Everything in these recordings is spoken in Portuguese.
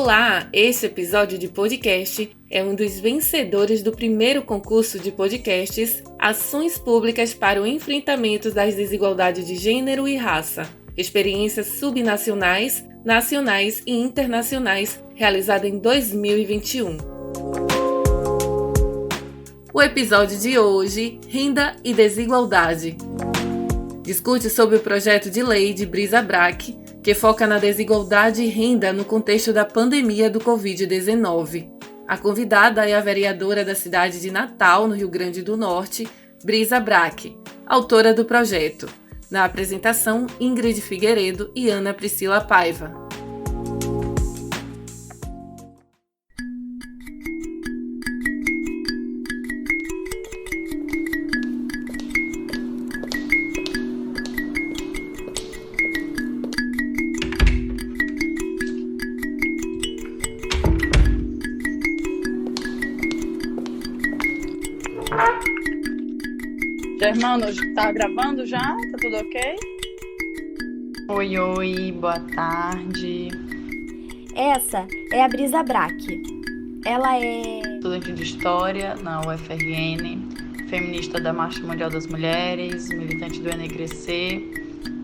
Olá! Este episódio de podcast é um dos vencedores do primeiro concurso de podcasts Ações Públicas para o Enfrentamento das Desigualdades de Gênero e Raça. Experiências subnacionais, nacionais e internacionais, realizada em 2021. O episódio de hoje, Renda e Desigualdade, discute sobre o projeto de lei de Brisa Brack, que foca na desigualdade e renda no contexto da pandemia do Covid-19. A convidada é a vereadora da cidade de Natal, no Rio Grande do Norte, Brisa Brack, autora do projeto. Na apresentação, Ingrid Figueiredo e Ana Priscila Paiva. Germano, tá gravando já? Tá tudo ok? Oi, boa tarde. Essa é a Brisa Brack. Ela é Estudante de História na UFRN, feminista da Marcha Mundial das Mulheres, militante do Enegrecer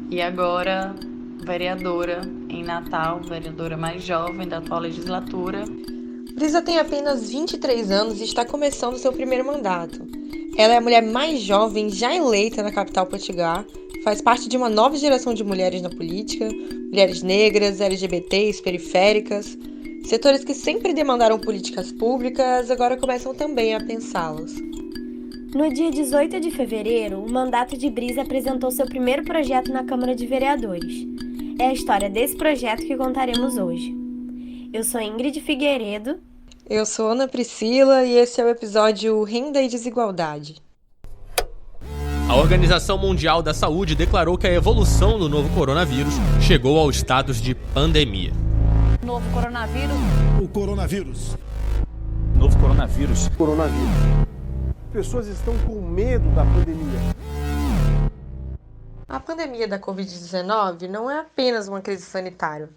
e agora vereadora em Natal, vereadora mais jovem da atual legislatura. Brisa tem apenas 23 anos e está começando seu primeiro mandato. Ela é a mulher mais jovem já eleita na capital potiguar, faz parte de uma nova geração de mulheres na política, mulheres negras, LGBTs, periféricas, setores que sempre demandaram políticas públicas, agora começam também a pensá-las. No dia 18 de fevereiro, o mandato de Brisa apresentou seu primeiro projeto na Câmara de Vereadores. É a história desse projeto que contaremos hoje. Eu sou Ingrid Figueiredo. Eu sou Ana Priscila e esse é o episódio Renda e Desigualdade. A Organização Mundial da Saúde declarou que a evolução do novo coronavírus chegou ao status de pandemia. Novo coronavírus. O coronavírus. Novo coronavírus. Coronavírus. Pessoas estão com medo da pandemia. A pandemia da Covid-19 não é apenas uma crise sanitária.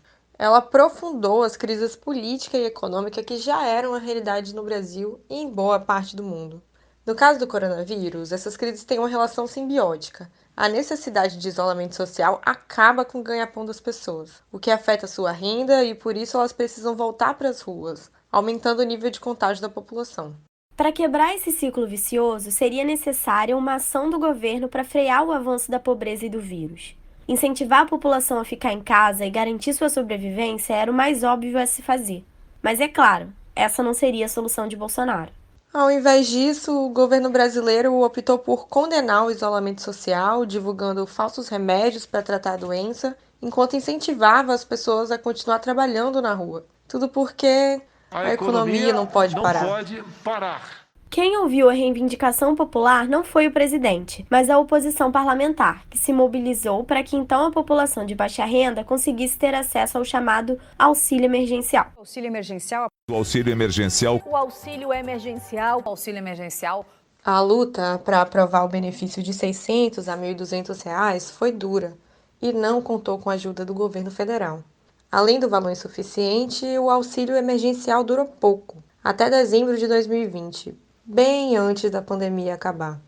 Ela aprofundou as crises política e econômica que já eram a realidade no Brasil e em boa parte do mundo. No caso do coronavírus, essas crises têm uma relação simbiótica. A necessidade de isolamento social acaba com o ganha-pão das pessoas, o que afeta a sua renda e por isso elas precisam voltar para as ruas, aumentando o nível de contágio da população. Para quebrar esse ciclo vicioso, seria necessária uma ação do governo para frear o avanço da pobreza e do vírus. Incentivar a população a ficar em casa e garantir sua sobrevivência era o mais óbvio a se fazer. Mas é claro, essa não seria a solução de Bolsonaro. Ao invés disso, o governo brasileiro optou por condenar o isolamento social, divulgando falsos remédios para tratar a doença, enquanto incentivava as pessoas a continuar trabalhando na rua. Tudo porque a economia não pode parar. Quem ouviu a reivindicação popular não foi o presidente, mas a oposição parlamentar, que se mobilizou para que então a população de baixa renda conseguisse ter acesso ao chamado auxílio emergencial. Auxílio emergencial. O auxílio emergencial. O auxílio emergencial. Auxílio emergencial. A luta para aprovar o benefício de R$600 a R$1.200 foi dura e não contou com a ajuda do governo federal. Além do valor insuficiente, o auxílio emergencial durou pouco, até dezembro de 2020. Bem antes da pandemia acabar.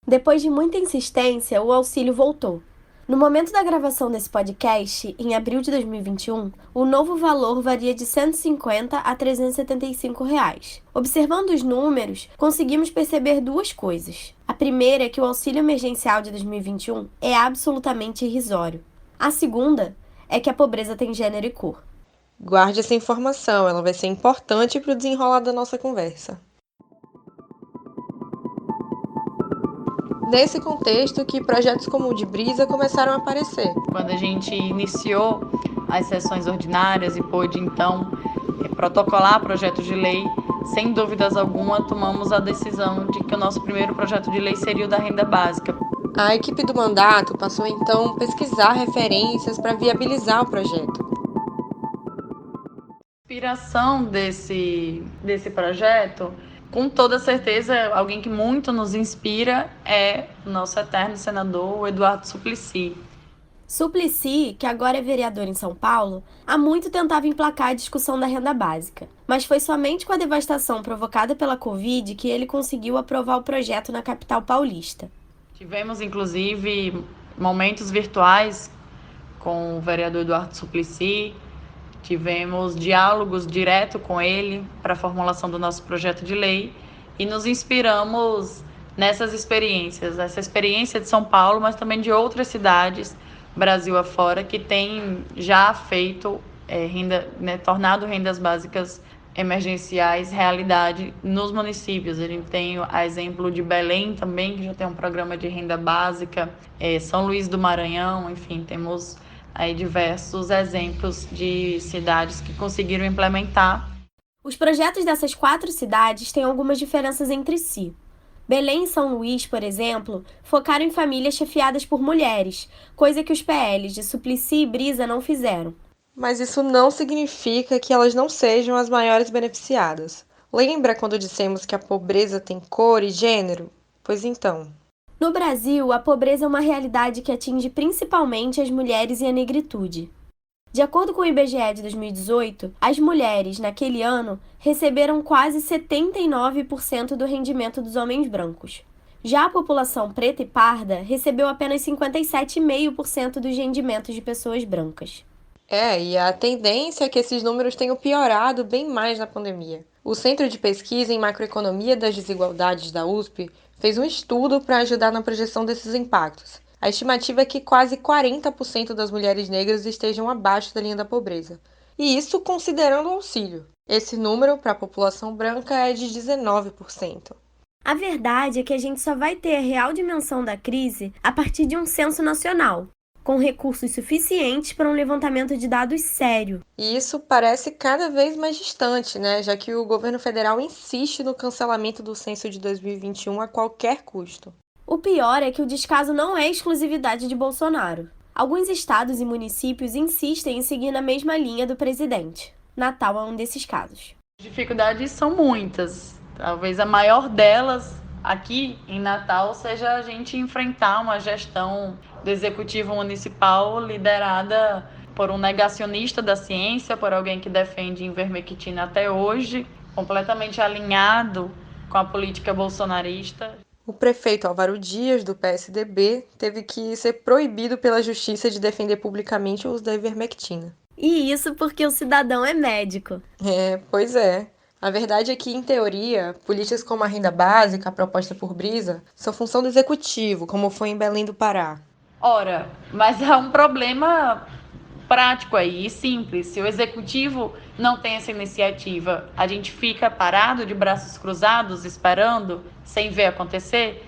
Depois de muita insistência, o auxílio voltou. No momento da gravação desse podcast, em abril de 2021, o novo valor varia de R$ 150 a R$ 375. Observando os números, conseguimos perceber duas coisas. A primeira é que o auxílio emergencial de 2021 é absolutamente irrisório. A segunda é que a pobreza tem gênero e cor. Guarde essa informação, ela vai ser importante para o desenrolar da nossa conversa. Nesse contexto que projetos como o de Brisa começaram a aparecer. Quando a gente iniciou as sessões ordinárias e pôde, então, protocolar projetos de lei, sem dúvidas alguma, tomamos a decisão de que o nosso primeiro projeto de lei seria o da renda básica. A equipe do mandato passou, então, a pesquisar referências para viabilizar o projeto. A inspiração desse projeto, com toda certeza, alguém que muito nos inspira é o nosso eterno senador Eduardo Suplicy. Suplicy, que agora é vereador em São Paulo, há muito tentava emplacar a discussão da renda básica, mas foi somente com a devastação provocada pela Covid que ele conseguiu aprovar o projeto na capital paulista. Tivemos, inclusive, momentos virtuais com o vereador Eduardo Suplicy, tivemos diálogos direto com ele para a formulação do nosso projeto de lei e nos inspiramos nessas experiências, essa experiência de São Paulo, mas também de outras cidades, Brasil afora, que tem já feito tornado rendas básicas emergenciais realidade nos municípios. A gente tem a exemplo de Belém também, que já tem um programa de renda básica, São Luís do Maranhão, enfim, temos aí diversos exemplos de cidades que conseguiram implementar. Os projetos dessas 4 cidades têm algumas diferenças entre si. Belém e São Luís, por exemplo, focaram em famílias chefiadas por mulheres, coisa que os PLs de Suplicy e Brisa não fizeram. Mas isso não significa que elas não sejam as maiores beneficiadas. Lembra quando dissemos que a pobreza tem cor e gênero? Pois então. No Brasil, a pobreza é uma realidade que atinge principalmente as mulheres e a negritude. De acordo com o IBGE de 2018, as mulheres, naquele ano, receberam quase 79% do rendimento dos homens brancos. Já a população preta e parda recebeu apenas 57,5% dos rendimentos de pessoas brancas. E a tendência é que esses números tenham piorado bem mais na pandemia. O Centro de Pesquisa em Macroeconomia das Desigualdades da USP fez um estudo para ajudar na projeção desses impactos. A estimativa é que quase 40% das mulheres negras estejam abaixo da linha da pobreza. E isso considerando o auxílio. Esse número para a população branca é de 19%. A verdade é que a gente só vai ter a real dimensão da crise a partir de um censo nacional, com recursos suficientes para um levantamento de dados sério. E isso parece cada vez mais distante, né? Já que o governo federal insiste no cancelamento do censo de 2021 a qualquer custo. O pior é que o descaso não é exclusividade de Bolsonaro. Alguns estados e municípios insistem em seguir na mesma linha do presidente. Natal é um desses casos. As dificuldades são muitas. Talvez a maior delas aqui em Natal seja a gente enfrentar uma gestão do executivo municipal liderada por um negacionista da ciência, por alguém que defende ivermectina até hoje, completamente alinhado com a política bolsonarista. O prefeito Álvaro Dias, do PSDB, teve que ser proibido pela justiça de defender publicamente o uso da ivermectina. E isso porque o cidadão é médico. Pois é. A verdade é que, em teoria, políticas como a renda básica, proposta por Brisa, são função do executivo, como foi em Belém do Pará. Ora, mas há um problema prático aí, simples. Se o executivo não tem essa iniciativa, a gente fica parado de braços cruzados, esperando, sem ver acontecer?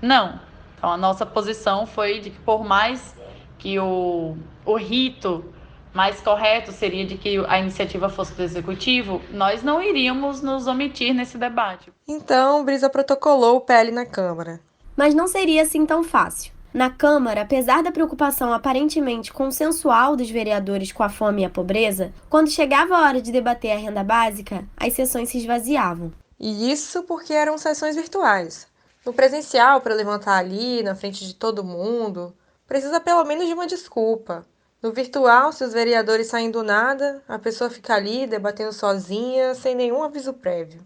Não. Então, a nossa posição foi de que, por mais que o rito mais correto seria de que a iniciativa fosse do executivo, nós não iríamos nos omitir nesse debate. Então, Brisa protocolou o PL na Câmara. Mas não seria assim tão fácil. Na Câmara, apesar da preocupação aparentemente consensual dos vereadores com a fome e a pobreza, quando chegava a hora de debater a renda básica, as sessões se esvaziavam. E isso porque eram sessões virtuais. No presencial, para levantar ali, na frente de todo mundo, precisa pelo menos de uma desculpa. No virtual, se os vereadores saem do nada, a pessoa fica ali debatendo sozinha, sem nenhum aviso prévio.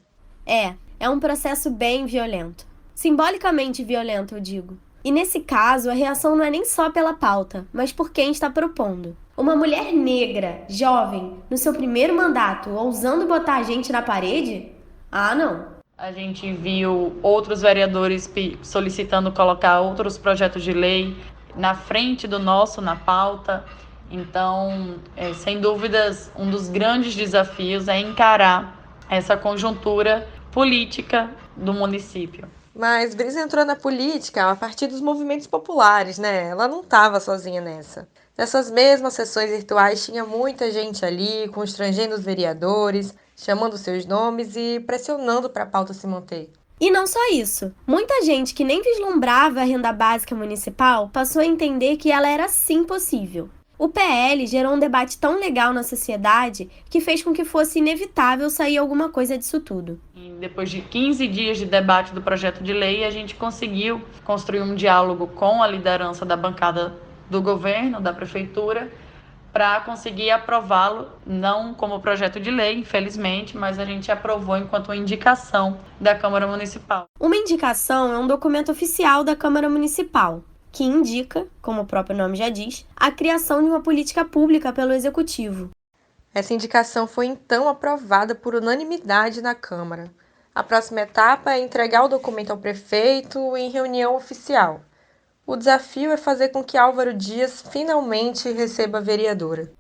É um processo bem violento. Simbolicamente violento, eu digo. E nesse caso, a reação não é nem só pela pauta, mas por quem está propondo. Uma mulher negra, jovem, no seu primeiro mandato, ousando botar a gente na parede? Ah, não. A gente viu outros vereadores solicitando colocar outros projetos de lei na frente do nosso, na pauta. Então, sem dúvidas, um dos grandes desafios é encarar essa conjuntura política do município. Mas Brisa entrou na política a partir dos movimentos populares, né? Ela não estava sozinha nessa. Nessas mesmas sessões virtuais tinha muita gente ali, constrangendo os vereadores, chamando seus nomes e pressionando para a pauta se manter. E não só isso. Muita gente que nem vislumbrava a renda básica municipal passou a entender que ela era sim possível. O PL gerou um debate tão legal na sociedade que fez com que fosse inevitável sair alguma coisa disso tudo. E depois de 15 dias de debate do projeto de lei, a gente conseguiu construir um diálogo com a liderança da bancada do governo, da prefeitura, para conseguir aprová-lo, não como projeto de lei, infelizmente, mas a gente aprovou enquanto uma indicação da Câmara Municipal. Uma indicação é um documento oficial da Câmara Municipal, que indica, como o próprio nome já diz, a criação de uma política pública pelo Executivo. Essa indicação foi então aprovada por unanimidade na Câmara. A próxima etapa é entregar o documento ao prefeito em reunião oficial. O desafio é fazer com que Álvaro Dias finalmente receba a vereadora.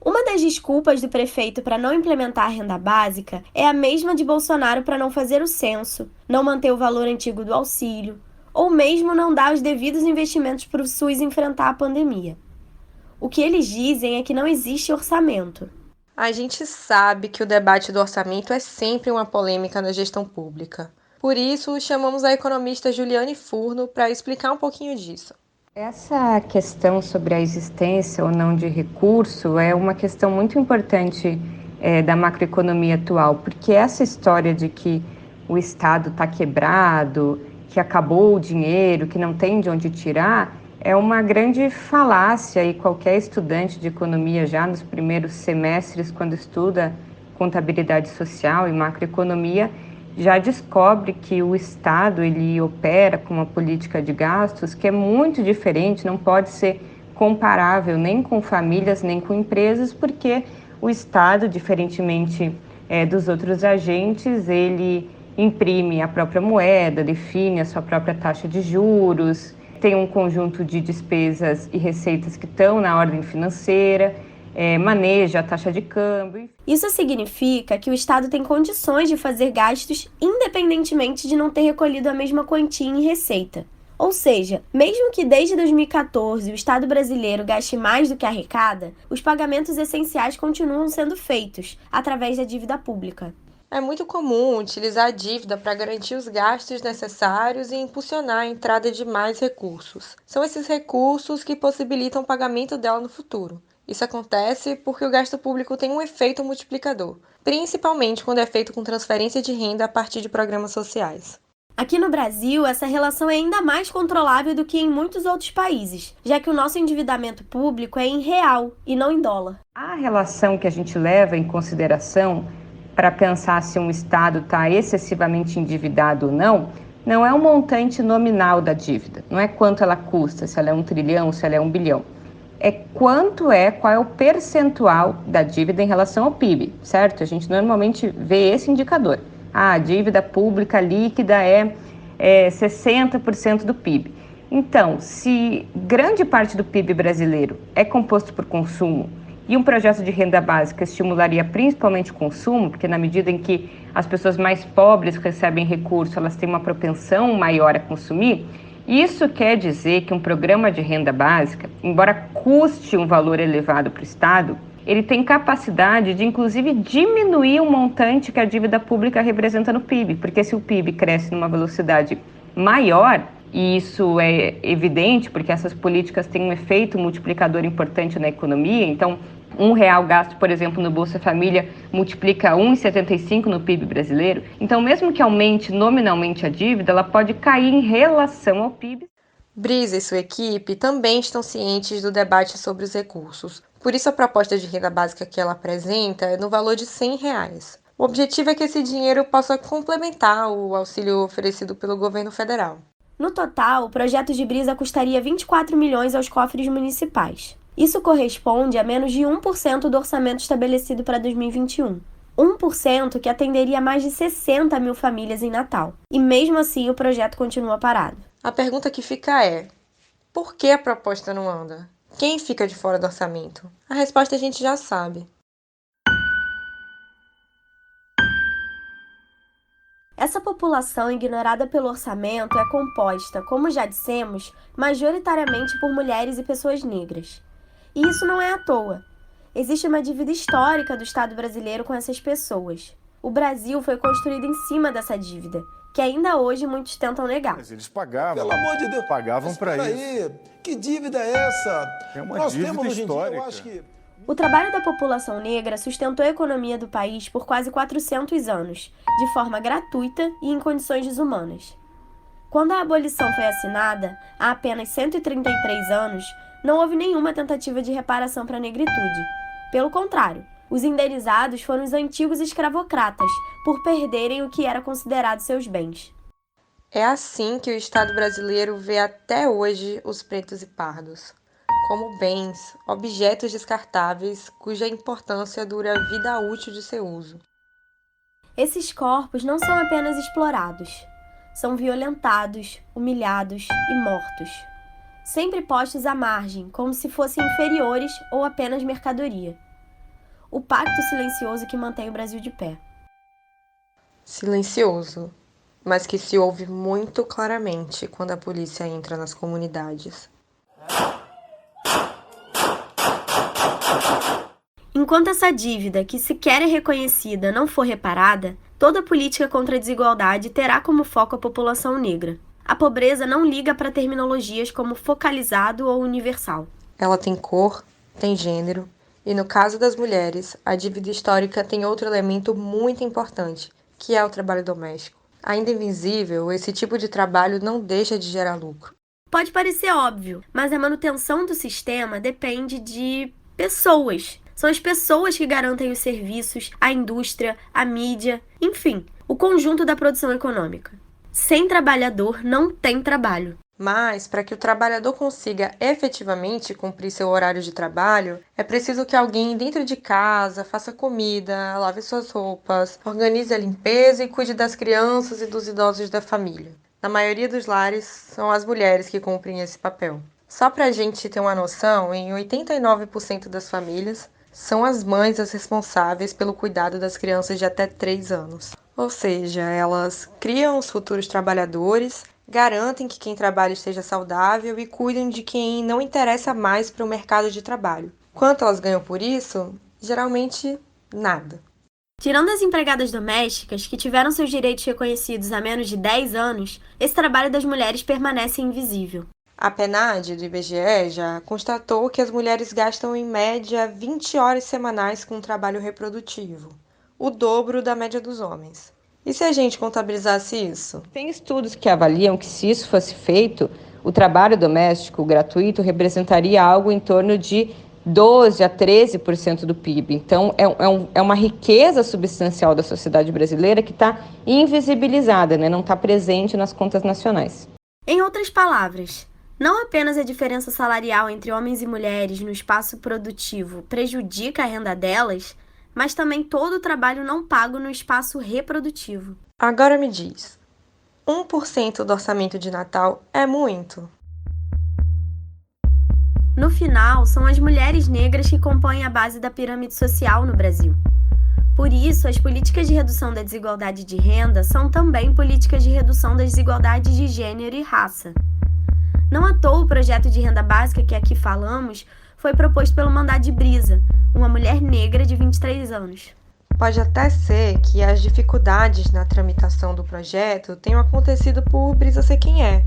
Uma das desculpas do prefeito para não implementar a renda básica é a mesma de Bolsonaro para não fazer o censo, não manter o valor antigo do auxílio, ou mesmo não dar os devidos investimentos para o SUS enfrentar a pandemia. O que eles dizem é que não existe orçamento. A gente sabe que o debate do orçamento é sempre uma polêmica na gestão pública. Por isso, chamamos a economista Juliane Furno para explicar um pouquinho disso. Essa questão sobre a existência ou não de recurso é uma questão muito importante da macroeconomia atual, porque essa história de que o Estado está quebrado, que acabou o dinheiro, que não tem de onde tirar, é uma grande falácia, e qualquer estudante de economia já nos primeiros semestres, quando estuda contabilidade social e macroeconomia, já descobre que o Estado ele opera com uma política de gastos que é muito diferente, não pode ser comparável nem com famílias, nem com empresas, porque o Estado, diferentemente dos outros agentes, ele imprime a própria moeda, define a sua própria taxa de juros, tem um conjunto de despesas e receitas que estão na ordem financeira, maneja a taxa de câmbio. Isso significa que o Estado tem condições de fazer gastos independentemente de não ter recolhido a mesma quantia em receita. Ou seja, mesmo que desde 2014 o Estado brasileiro gaste mais do que arrecada, os pagamentos essenciais continuam sendo feitos através da dívida pública. É muito comum utilizar a dívida para garantir os gastos necessários e impulsionar a entrada de mais recursos. São esses recursos que possibilitam o pagamento dela no futuro. Isso acontece porque o gasto público tem um efeito multiplicador, principalmente quando é feito com transferência de renda a partir de programas sociais. Aqui no Brasil, essa relação é ainda mais controlável do que em muitos outros países, já que o nosso endividamento público é em real e não em dólar. A relação que a gente leva em consideração para pensar se um Estado está excessivamente endividado ou não, não é o montante nominal da dívida, não é quanto ela custa, se ela é 1 trilhão, se ela é 1 bilhão. É qual é o percentual da dívida em relação ao PIB, certo? A gente normalmente vê esse indicador. A dívida pública líquida é 60% do PIB. Então, se grande parte do PIB brasileiro é composto por consumo, e um projeto de renda básica estimularia principalmente o consumo, porque na medida em que as pessoas mais pobres recebem recurso, elas têm uma propensão maior a consumir. Isso quer dizer que um programa de renda básica, embora custe um valor elevado para o Estado, ele tem capacidade de, inclusive, diminuir o montante que a dívida pública representa no PIB, porque se o PIB cresce numa velocidade maior, e isso é evidente porque essas políticas têm um efeito multiplicador importante na economia, então R$1 gasto, por exemplo, no Bolsa Família multiplica 1,75 no PIB brasileiro. Então, mesmo que aumente nominalmente a dívida, ela pode cair em relação ao PIB. Brisa e sua equipe também estão cientes do debate sobre os recursos. Por isso, a proposta de renda básica que ela apresenta é no valor de R$100. O objetivo é que esse dinheiro possa complementar o auxílio oferecido pelo governo federal. No total, o projeto de Brisa custaria 24 milhões aos cofres municipais. Isso corresponde a menos de 1% do orçamento estabelecido para 2021. 1% que atenderia mais de 60 mil famílias em Natal. E mesmo assim, o projeto continua parado. A pergunta que fica é: por que a proposta não anda? Quem fica de fora do orçamento? A resposta a gente já sabe. Essa população ignorada pelo orçamento é composta, como já dissemos, majoritariamente por mulheres e pessoas negras. E isso não é à toa. Existe uma dívida histórica do Estado brasileiro com essas pessoas. O Brasil foi construído em cima dessa dívida, que ainda hoje muitos tentam negar. Mas eles pagavam. Pelo amor de Deus. Pagavam para isso. Aí, que dívida é essa? É uma Nós dívida temos hoje em histórica. dia, eu acho que... O trabalho da população negra sustentou a economia do país por quase 400 anos, de forma gratuita e em condições desumanas. Quando a abolição foi assinada, há apenas 133 anos, não houve nenhuma tentativa de reparação para a negritude. Pelo contrário, os indenizados foram os antigos escravocratas, por perderem o que era considerado seus bens. É assim que o Estado brasileiro vê até hoje os pretos e pardos, como bens, objetos descartáveis cuja importância dura a vida útil de seu uso. Esses corpos não são apenas explorados, são violentados, humilhados e mortos, sempre postos à margem, como se fossem inferiores ou apenas mercadoria. O pacto silencioso que mantém o Brasil de pé. Silencioso, mas que se ouve muito claramente quando a polícia entra nas comunidades. Enquanto essa dívida, que sequer é reconhecida, não for reparada, toda política contra a desigualdade terá como foco a população negra. A pobreza não liga para terminologias como focalizado ou universal. Ela tem cor, tem gênero, e no caso das mulheres, a dívida histórica tem outro elemento muito importante, que é o trabalho doméstico. Ainda invisível, esse tipo de trabalho não deixa de gerar lucro. Pode parecer óbvio, mas a manutenção do sistema depende de pessoas. São as pessoas que garantem os serviços, a indústria, a mídia, enfim, o conjunto da produção econômica. Sem trabalhador não tem trabalho. Mas, para que o trabalhador consiga efetivamente cumprir seu horário de trabalho, é preciso que alguém dentro de casa faça comida, lave suas roupas, organize a limpeza e cuide das crianças e dos idosos da família. Na maioria dos lares, são as mulheres que cumprem esse papel. Só para a gente ter uma noção, em 89% das famílias, são as mães as responsáveis pelo cuidado das crianças de até 3 anos. Ou seja, elas criam os futuros trabalhadores, garantem que quem trabalha esteja saudável e cuidem de quem não interessa mais para o mercado de trabalho. Quanto elas ganham por isso? Geralmente, nada. Tirando as empregadas domésticas, que tiveram seus direitos reconhecidos há menos de 10 anos, esse trabalho das mulheres permanece invisível. A PNAD do IBGE já constatou que as mulheres gastam em média 20 horas semanais com trabalho reprodutivo, o dobro da média dos homens. E se a gente contabilizasse isso? Tem estudos que avaliam que, se isso fosse feito, o trabalho doméstico gratuito representaria algo em torno de 12% a 13% do PIB. Então, é uma riqueza substancial da sociedade brasileira que está invisibilizada, né? Não está presente nas contas nacionais. Em outras palavras, não apenas a diferença salarial entre homens e mulheres no espaço produtivo prejudica a renda delas, mas também todo o trabalho não pago no espaço reprodutivo. Agora me diz, 1% do orçamento de Natal é muito? No final, são as mulheres negras que compõem a base da pirâmide social no Brasil. Por isso, as políticas de redução da desigualdade de renda são também políticas de redução das desigualdades de gênero e raça. Não à toa o projeto de renda básica que aqui falamos foi proposto pelo Mandad Brisa, uma mulher negra de 23 anos. Pode até ser que as dificuldades na tramitação do projeto tenham acontecido por Brisa ser quem é,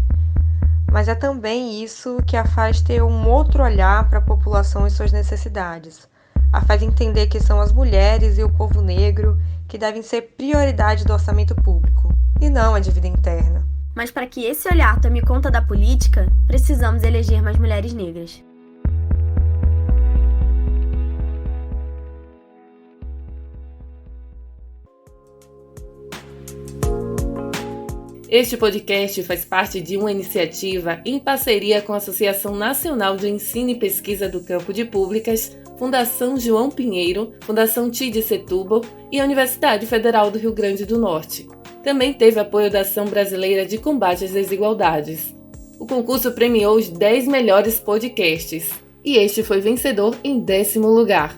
mas é também isso que a faz ter um outro olhar para a população e suas necessidades. A faz entender que são as mulheres e o povo negro que devem ser prioridade do orçamento público, e não a dívida interna. Mas para que esse olhar tome conta da política, precisamos eleger mais mulheres negras. Este podcast faz parte de uma iniciativa em parceria com a Associação Nacional de Ensino e Pesquisa do Campo de Públicas, Fundação João Pinheiro, Fundação TID Setúbal e a Universidade Federal do Rio Grande do Norte. Também teve apoio da Ação Brasileira de Combate às Desigualdades. O concurso premiou os 10 melhores podcasts e este foi vencedor em 10º lugar.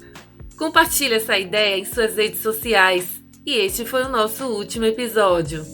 Compartilhe essa ideia em suas redes sociais. E este foi o nosso último episódio.